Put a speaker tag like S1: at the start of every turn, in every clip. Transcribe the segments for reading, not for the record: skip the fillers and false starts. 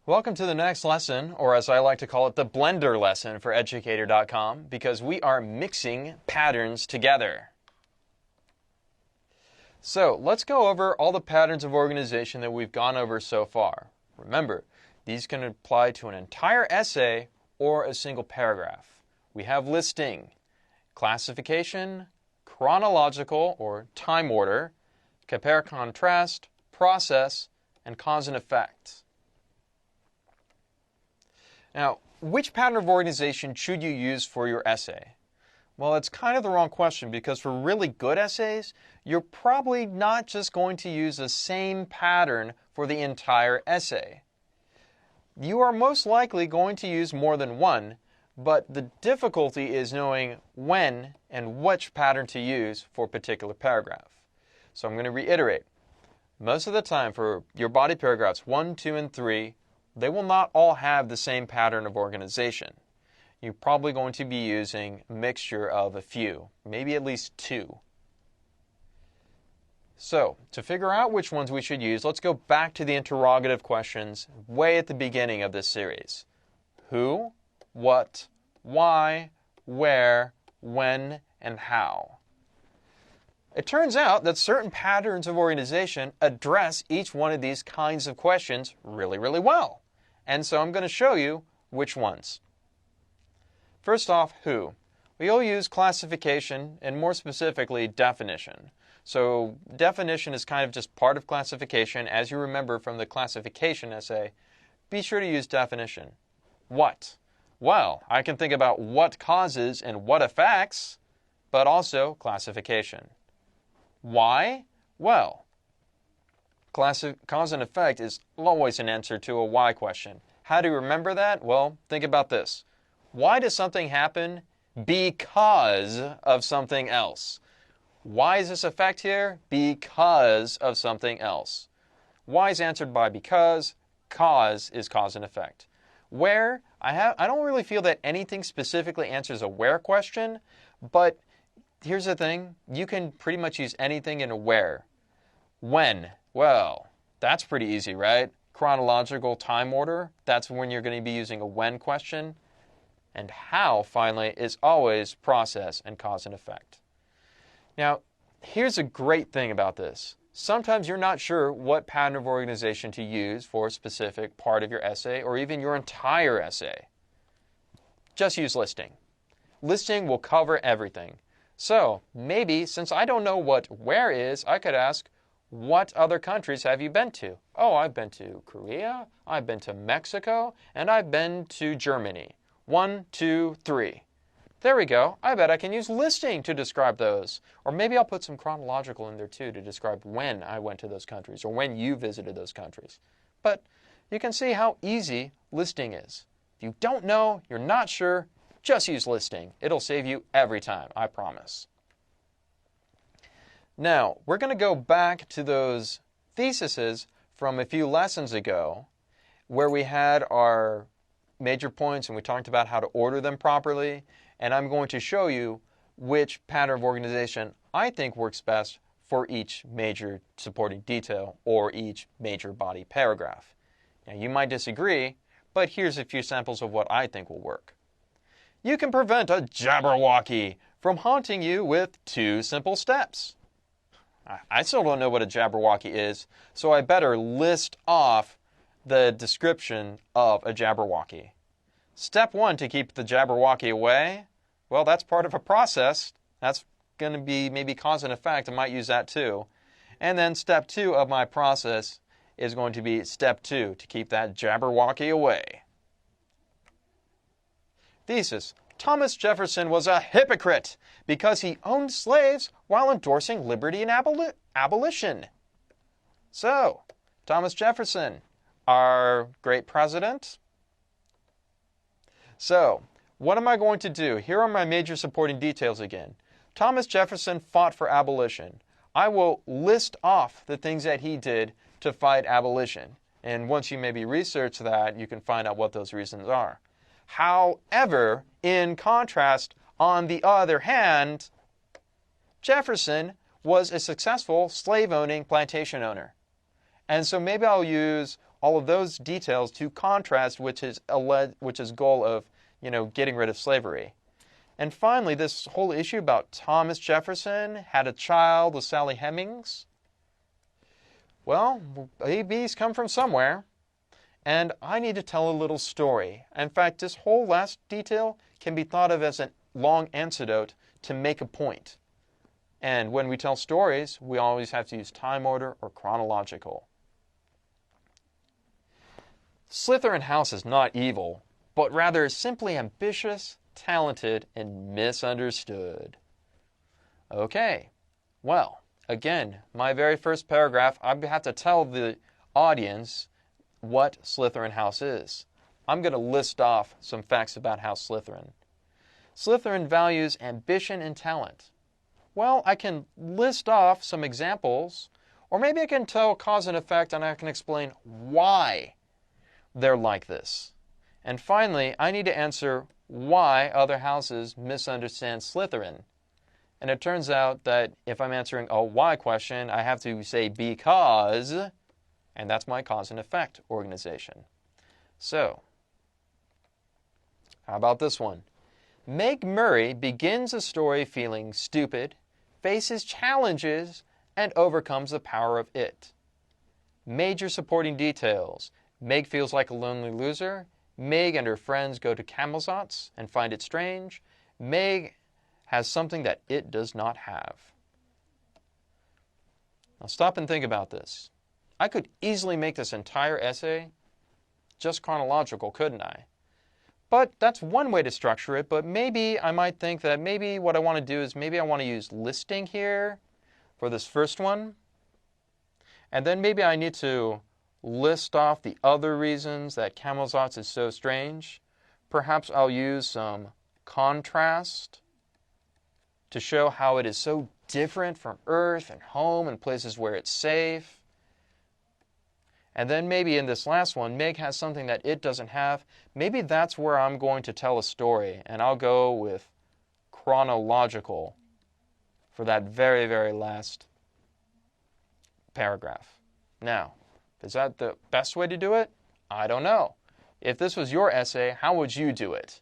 S1: Welcome to the next lesson, or as I like to call it, the blender lesson for Educator.com, because we are mixing patterns together. So let's go over all the patterns of organization that we've gone over so far. Remember, these can apply to an entire essay or a single paragraph. We have listing, classification, chronological or time order, compare-contrast, process, and cause and effect. Now, which pattern of organization should you use for your essay? Well, it's kind of the wrong question because for really good essays, you're probably not just going to use the same pattern for the entire essay. You are most likely going to use more than one, but the difficulty is knowing when and which pattern to use for a particular paragraph. So I'm going to reiterate. Most of the time for your body paragraphs 1, 2, and 3, they will not all have the same pattern of organization. You're probably going to be using a mixture of a few, maybe at least 2. So, to figure out which ones we should use, let's go back to the interrogative questions way at the beginning of this series. Who, what, why, where, when, and how. It turns out that certain patterns of organization address each one of these kinds of questions really, really well. And so I'm going to show you which ones. First off, who. We'll use classification and more specifically definition. So definition is kind of just part of classification. As you remember from the classification essay, be sure to use definition. What? Well, I can think about what causes and what affects, but also classification. Why? Well, cause and effect is always an answer to a why question. How do you remember that? Well, think about this. Why does something happen? Because of something else. Why is this effect here? Because of something else. Why is answered by because. Cause is cause and effect. Where? I don't really feel that anything specifically answers a where question, but here's the thing. You can pretty much use anything in a where. When? Well, that's pretty easy, right? Chronological time order, that's when you're going to be using a when question. And how, finally, is always process and cause and effect. Now, here's a great thing about this. Sometimes you're not sure what pattern of organization to use for a specific part of your essay or even your entire essay. Just use listing. Listing will cover everything. So, maybe, since I don't know what where is, I could ask, what other countries have you been to? Oh, I've been to Korea, I've been to Mexico, and I've been to Germany. 1, 2, 3. There we go. I bet I can use listing to describe those. Or maybe I'll put some chronological in there too to describe when I went to those countries or when you visited those countries. But you can see how easy listing is. If you don't know, you're not sure, just use listing. It'll save you every time, I promise. Now, we're going to go back to those theses from a few lessons ago where we had our major points and we talked about how to order them properly. And I'm going to show you which pattern of organization I think works best for each major supporting detail or each major body paragraph. Now, you might disagree, but here's a few samples of what I think will work. You can prevent a Jabberwocky from haunting you with 2 simple steps. I still don't know what a Jabberwocky is, so I better list off the description of a Jabberwocky. Step 1 to keep the Jabberwocky away, well, that's part of a process. That's going to be maybe cause and effect. I might use that too. And then step 2 of my process is going to be step 2 to keep that Jabberwocky away. Thesis. Thomas Jefferson was a hypocrite because he owned slaves while endorsing liberty and abolition. So, Thomas Jefferson, our great president. So, what am I going to do? Here are my major supporting details again. Thomas Jefferson fought for abolition. I will list off the things that he did to fight abolition. And once you maybe research that, you can find out what those reasons are. However, in contrast, on the other hand, Jefferson was a successful slave-owning plantation owner. And so maybe I'll use all of those details to contrast which is goal of, getting rid of slavery. And finally, this whole issue about Thomas Jefferson had a child with Sally Hemings. Well, babies come from somewhere, and I need to tell a little story. In fact, this whole last detail can be thought of as a long anecdote to make a point. And when we tell stories, we always have to use time order or chronological. Slytherin House is not evil, but rather simply ambitious, talented, and misunderstood. Okay, well, again, my very first paragraph, I have to tell the audience what Slytherin House is. I'm going to list off some facts about House Slytherin. Slytherin values ambition and talent. Well, I can list off some examples, or maybe I can tell cause and effect and I can explain why they're like this. And finally, I need to answer why other houses misunderstand Slytherin. And it turns out that if I'm answering a why question, I have to say because, and that's my cause and effect organization. So, how about this one? Meg Murray begins a story feeling stupid, faces challenges, and overcomes the power of it. Major supporting details. Meg feels like a lonely loser. Meg and her friends go to Camazotz and find it strange. Meg has something that it does not have. Now stop and think about this. I could easily make this entire essay just chronological, couldn't I? But that's one way to structure it, but maybe I might think that maybe what I want to do is maybe I want to use listing here for this first one. And then maybe I need to list off the other reasons that Camazotz is so strange. Perhaps I'll use some contrast to show how it is so different from Earth and home and places where it's safe. And then maybe in this last one, Meg has something that it doesn't have. Maybe that's where I'm going to tell a story, and I'll go with chronological for that very, very last paragraph. Now, is that the best way to do it? I don't know. If this was your essay, how would you do it?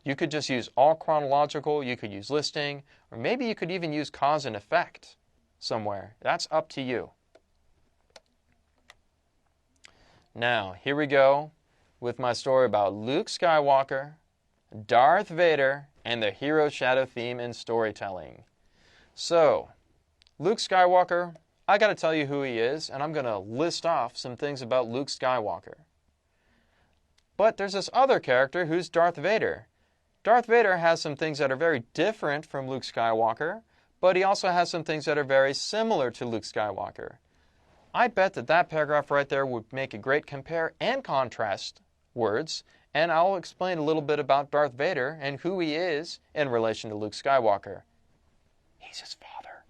S1: You could just use all chronological, you could use listing, or maybe you could even use cause and effect somewhere. That's up to you. Now, here we go with my story about Luke Skywalker, Darth Vader, and the hero shadow theme in storytelling. So, Luke Skywalker, I got to tell you who he is, and I'm going to list off some things about Luke Skywalker. But there's this other character who's Darth Vader. Darth Vader has some things that are very different from Luke Skywalker, but he also has some things that are very similar to Luke Skywalker. I bet that that paragraph right there would make a great compare and contrast words, and I'll explain a little bit about Darth Vader and who he is in relation to Luke Skywalker. He's his father.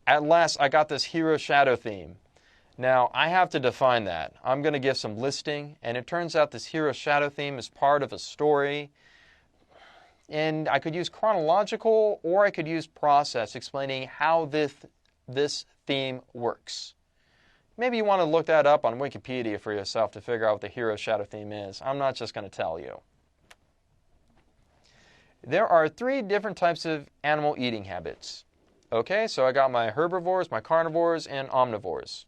S1: At last, I got this hero shadow theme. Now, I have to define that. I'm going to give some listing, and it turns out this hero shadow theme is part of a story. And I could use chronological, or I could use process, explaining how this theme works. Maybe you want to look that up on Wikipedia for yourself to figure out what the hero shadow theme is. I'm not just going to tell you. There are 3 different types of animal eating habits. Okay, so I got my herbivores, my carnivores, and omnivores.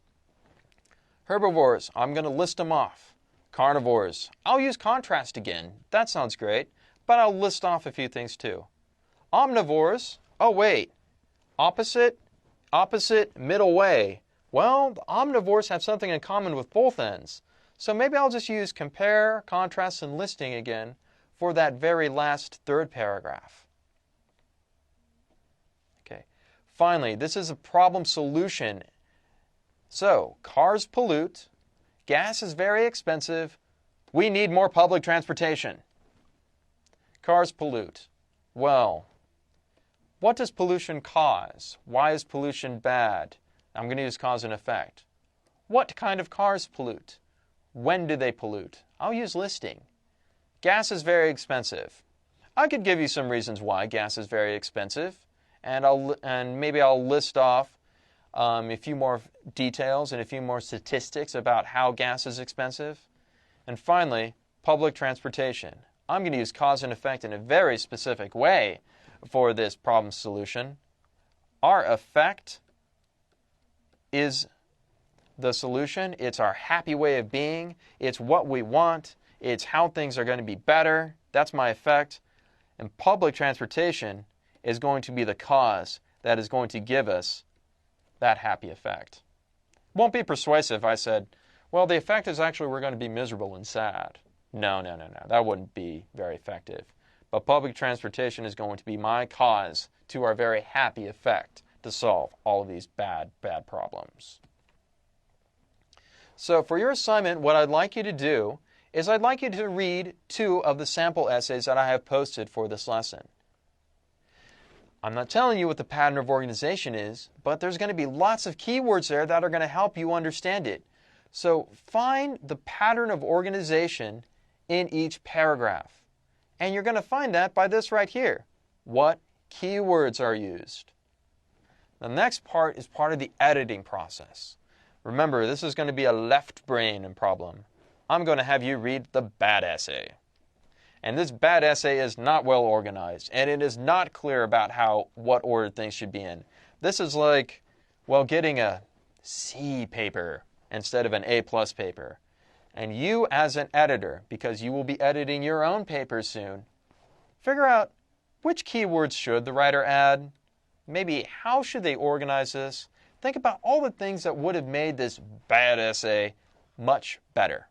S1: Herbivores, I'm going to list them off. Carnivores, I'll use contrast again. That sounds great, but I'll list off a few things too. Omnivores, oh wait, opposite, middle way. Well, the omnivores have something in common with both ends. So maybe I'll just use compare, contrast, and listing again for that very last 3rd paragraph. Okay. Finally, this is a problem solution. So, cars pollute, gas is very expensive, we need more public transportation. Cars pollute. Well, what does pollution cause? Why is pollution bad? I'm going to use cause and effect. What kind of cars pollute? When do they pollute? I'll use listing. Gas is very expensive. I could give you some reasons why gas is very expensive, and maybe I'll list off a few more details and a few more statistics about how gas is expensive. And finally, public transportation. I'm going to use cause and effect in a very specific way for this problem solution. Our effect is the solution. It's our happy way of being. It's what we want. It's how things are going to be better. That's my effect. And public transportation is going to be the cause that is going to give us that happy effect. It won't be persuasive if I said, well, the effect is actually we're going to be miserable and sad. No. That wouldn't be very effective. But public transportation is going to be my cause to our very happy effect to solve all of these bad problems. So for your assignment, what I'd like you to do is I'd like you to read 2 of the sample essays that I have posted for this lesson. I'm not telling you what the pattern of organization is, but there's going to be lots of keywords there that are going to help you understand it. So find the pattern of organization in each paragraph. And you're going to find that by this right here. What keywords are used? The next part is part of the editing process. Remember, this is going to be a left brain problem. I'm going to have you read the bad essay. And this bad essay is not well organized, and it is not clear about what order things should be in. This is like, well, getting a C paper instead of an A+ paper. And you as an editor, because you will be editing your own paper soon, figure out which keywords should the writer add, maybe how should they organize this. Think about all the things that would have made this bad essay much better.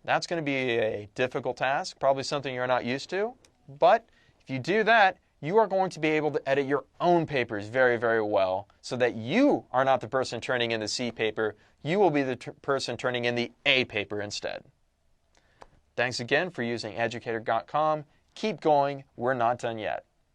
S1: That's going to be a difficult task, probably something you're not used to, but if you do that, you are going to be able to edit your own papers very, very well so that you are not the person turning in the C paper, you will be the person turning in the A paper instead. Thanks again for using educator.com. Keep going, we're not done yet.